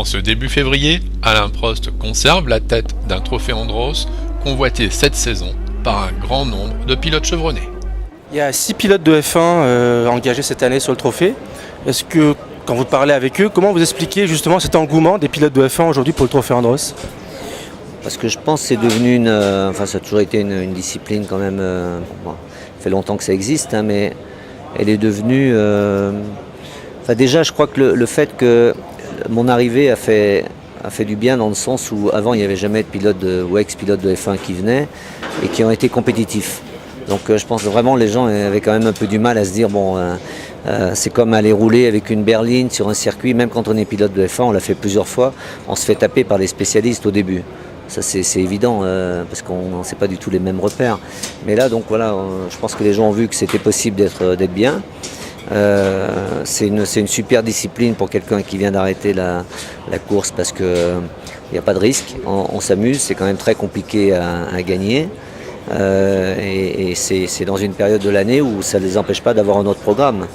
ce début février, Alain Prost conserve la tête d'un trophée Andros convoité cette saison par un grand nombre de pilotes chevronnés. Il y a 6 pilotes de F1 engagés cette année sur le trophée. Est-ce que, quand vous parlez avec eux, comment vous expliquez justement cet engouement des pilotes de F1 aujourd'hui pour le trophée Andros ? Parce que je pense que c'est devenu ça a toujours été une discipline quand même. Ça fait longtemps que ça existe, mais elle est devenue. Déjà, je crois que le fait que mon arrivée a fait du bien dans le sens où avant il n'y avait jamais de pilotes ou ex-pilotes de F1 qui venaient et qui ont été compétitifs. Donc je pense que vraiment les gens avaient quand même un peu du mal à se dire c'est comme aller rouler avec une berline sur un circuit, même quand on est pilote de F1, on l'a fait plusieurs fois, on se fait taper par les spécialistes au début. Ça c'est évident parce qu'on sait pas du tout les mêmes repères. Mais là donc voilà, je pense que les gens ont vu que c'était possible d'être bien. C'est une super discipline pour quelqu'un qui vient d'arrêter la course parce qu'il n'y a pas de risque, on s'amuse, c'est quand même très compliqué à gagner. Et c'est dans une période de l'année où ça ne les empêche pas d'avoir un autre programme.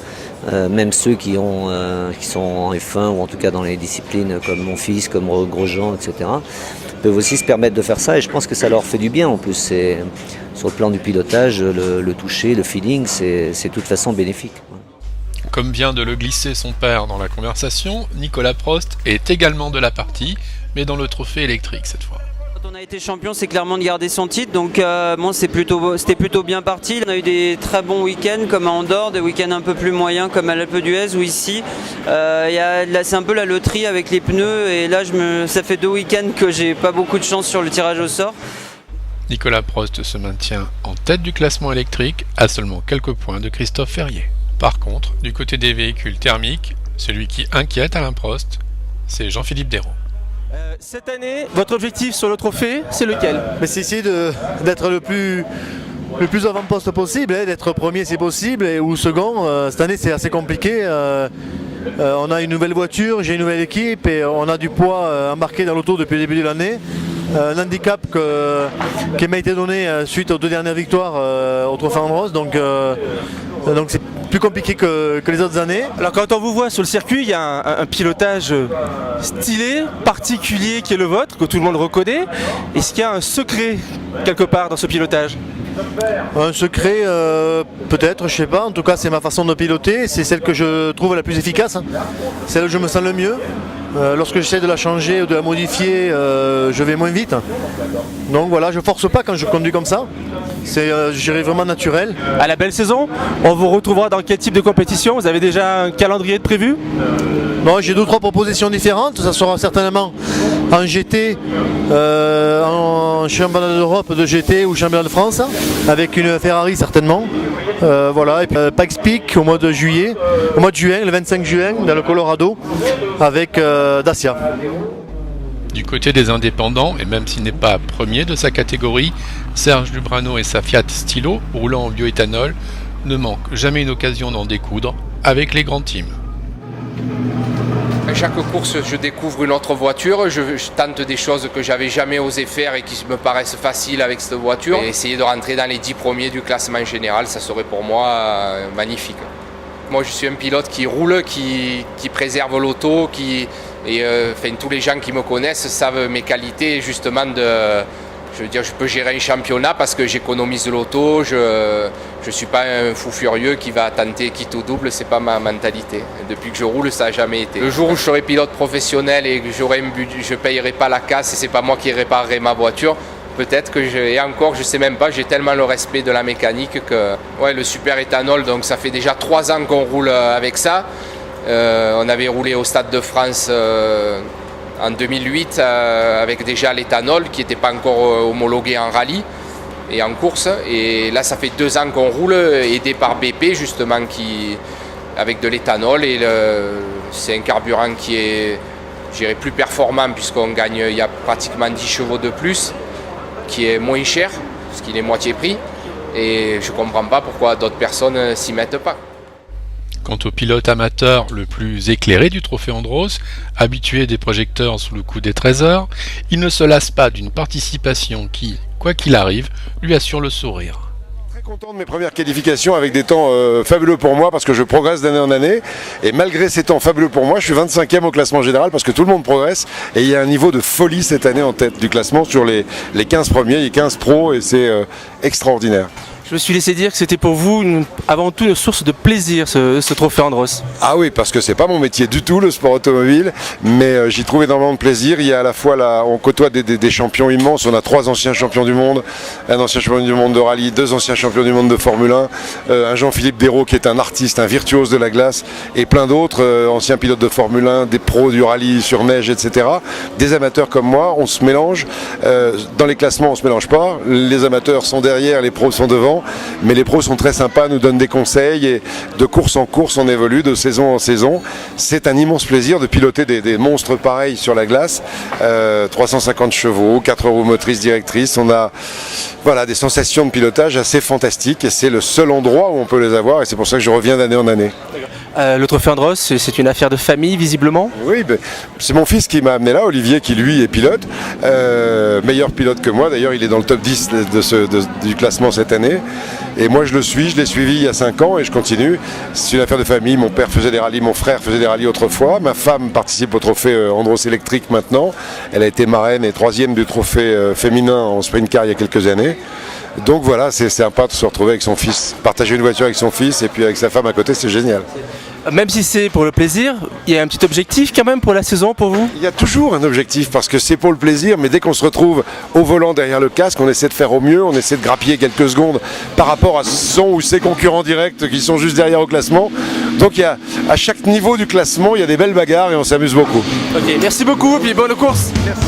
Même ceux qui sont en F1 ou en tout cas dans les disciplines comme mon fils, comme Grosjean, etc. peuvent aussi se permettre de faire ça et je pense que ça leur fait du bien en plus. Sur le plan du pilotage, le toucher, le feeling, c'est de toute façon bénéfique. Comme vient de le glisser son père dans la conversation, Nicolas Prost est également de la partie, mais dans le trophée électrique cette fois. Quand on a été champion, c'est clairement de garder son titre, donc c'était plutôt bien parti. On a eu des très bons week-ends comme à Andorre, des week-ends un peu plus moyens comme à l'Alpe d'Huez ou ici. Là, c'est un peu la loterie avec les pneus et là, ça fait 2 week-ends que j'ai pas beaucoup de chance sur le tirage au sort. Nicolas Prost se maintient en tête du classement électrique à seulement quelques points de Christophe Ferrier. Par contre, du côté des véhicules thermiques, celui qui inquiète Alain Prost, c'est Jean-Philippe Desraux. Cette année, votre objectif sur le trophée, c'est lequel ? C'est essayer d'être le plus avant-poste possible, d'être premier si possible ou second. Cette année c'est assez compliqué. On a une nouvelle voiture, j'ai une nouvelle équipe et on a du poids embarqué dans l'auto depuis le début de l'année. Un handicap qui m'a été donné suite aux 2 dernières victoires au Trophée Andros, donc c'est plus compliqué que les autres années. Alors quand on vous voit sur le circuit, il y a un pilotage stylé, particulier qui est le vôtre, que tout le monde reconnaît. Est-ce qu'il y a un secret quelque part dans ce pilotage ? Un secret, peut-être, je sais pas. En tout cas, c'est ma façon de piloter. C'est celle que je trouve la plus efficace. Celle où je me sens le mieux. Lorsque j'essaie de la changer ou de la modifier, je vais moins vite. Donc voilà, je force pas quand je conduis comme ça. C'est, je dirais, vraiment naturel. À la belle saison, on vous retrouvera dans quel type de compétition ? Vous avez déjà un calendrier de prévu ? Bon, j'ai 2 ou 3 propositions différentes. Ça sera certainement en GT, en championnat d'Europe de GT ou championnat de France, avec une Ferrari certainement. Voilà, et puis Pikes Peak au mois de juin, le 25 juin, dans le Colorado, avec Dacia. Du côté des indépendants, et même s'il n'est pas premier de sa catégorie, Serge Lubrano et sa Fiat Stilo, roulant en bioéthanol, ne manquent jamais une occasion d'en découdre avec les grands teams. À chaque course, je découvre une autre voiture, je tente des choses que j'avais jamais osé faire et qui me paraissent faciles avec cette voiture. Et essayer de rentrer dans les 10 premiers du classement général, ça serait pour moi magnifique. Moi, je suis un pilote qui roule, qui préserve l'auto, tous les gens qui me connaissent savent mes qualités justement je peux gérer un championnat parce que j'économise de l'auto, je suis pas un fou furieux qui va tenter quitte ou double, c'est pas ma mentalité. Depuis que je roule, ça n'a jamais été. Le jour où je serai pilote professionnel et que je payerai pas la casse et c'est pas moi qui réparerai ma voiture, peut-être que je sais même pas, j'ai tellement le respect de la mécanique que le super éthanol, donc ça fait déjà 3 ans qu'on roule avec ça. On avait roulé au Stade de France en 2008 avec déjà l'éthanol qui n'était pas encore homologué en rallye et en course. Et là, ça fait 2 ans qu'on roule, aidé par BP justement, avec de l'éthanol. Et c'est un carburant qui est, je dirais, plus performant puisqu'on gagne, il y a pratiquement 10 chevaux de plus, qui est moins cher parce qu'il est moitié prix. Et je ne comprends pas pourquoi d'autres personnes ne s'y mettent pas. Quant au pilote amateur le plus éclairé du trophée Andros, habitué des projecteurs sous le coup des trésors, il ne se lasse pas d'une participation qui, quoi qu'il arrive, lui assure le sourire. très content de mes premières qualifications avec des temps fabuleux pour moi parce que je progresse d'année en année. Et malgré ces temps fabuleux pour moi, je suis 25e au classement général parce que tout le monde progresse. Et il y a un niveau de folie cette année en tête du classement sur les 15 premiers, les 15 pros et c'est extraordinaire. Je me suis laissé dire que c'était pour vous avant tout une source de plaisir ce trophée Andros. Ah oui, parce que c'est pas mon métier du tout le sport automobile, mais j'y trouve énormément de plaisir. Il y a à la fois on côtoie des champions immenses. On a 3 anciens champions du monde, un ancien champion du monde de rallye, 2 anciens champions du monde de Formule 1, un Jean-Philippe Béraud qui est un artiste, un virtuose de la glace, et plein d'autres anciens pilotes de Formule 1, des pros du rallye sur neige, etc. Des amateurs comme moi, on se mélange. Dans les classements, on se mélange pas. Les amateurs sont derrière, les pros sont devant. Mais les pros sont très sympas, nous donnent des conseils et de course en course on évolue, de saison en saison. C'est un immense plaisir de piloter des monstres pareils sur la glace. 350 chevaux, 4 roues motrices directrices. On a des sensations de pilotage assez fantastiques et c'est le seul endroit où on peut les avoir et c'est pour ça que je reviens d'année en année. Le trophée Andros, c'est une affaire de famille visiblement. Oui, c'est mon fils qui m'a amené là, Olivier, qui lui est pilote, meilleur pilote que moi. D'ailleurs, il est dans le top 10 du classement cette année. Et moi, je l'ai suivi il y a 5 ans et je continue. C'est une affaire de famille. Mon père faisait des rallyes, mon frère faisait des rallyes autrefois. Ma femme participe au trophée Andros électrique maintenant. Elle a été marraine et 3e du trophée féminin en sprint car il y a quelques années. Donc voilà, c'est sympa de se retrouver avec son fils, partager une voiture avec son fils et puis avec sa femme à côté, c'est génial. Même si c'est pour le plaisir, il y a un petit objectif quand même pour la saison pour vous? Il y a toujours un objectif parce que c'est pour le plaisir, mais dès qu'on se retrouve au volant derrière le casque, on essaie de faire au mieux, on essaie de grappiller quelques secondes par rapport à son ou ses concurrents directs qui sont juste derrière au classement. Donc à chaque niveau du classement, il y a des belles bagarres et on s'amuse beaucoup. Ok, merci beaucoup et puis bonne course. Merci.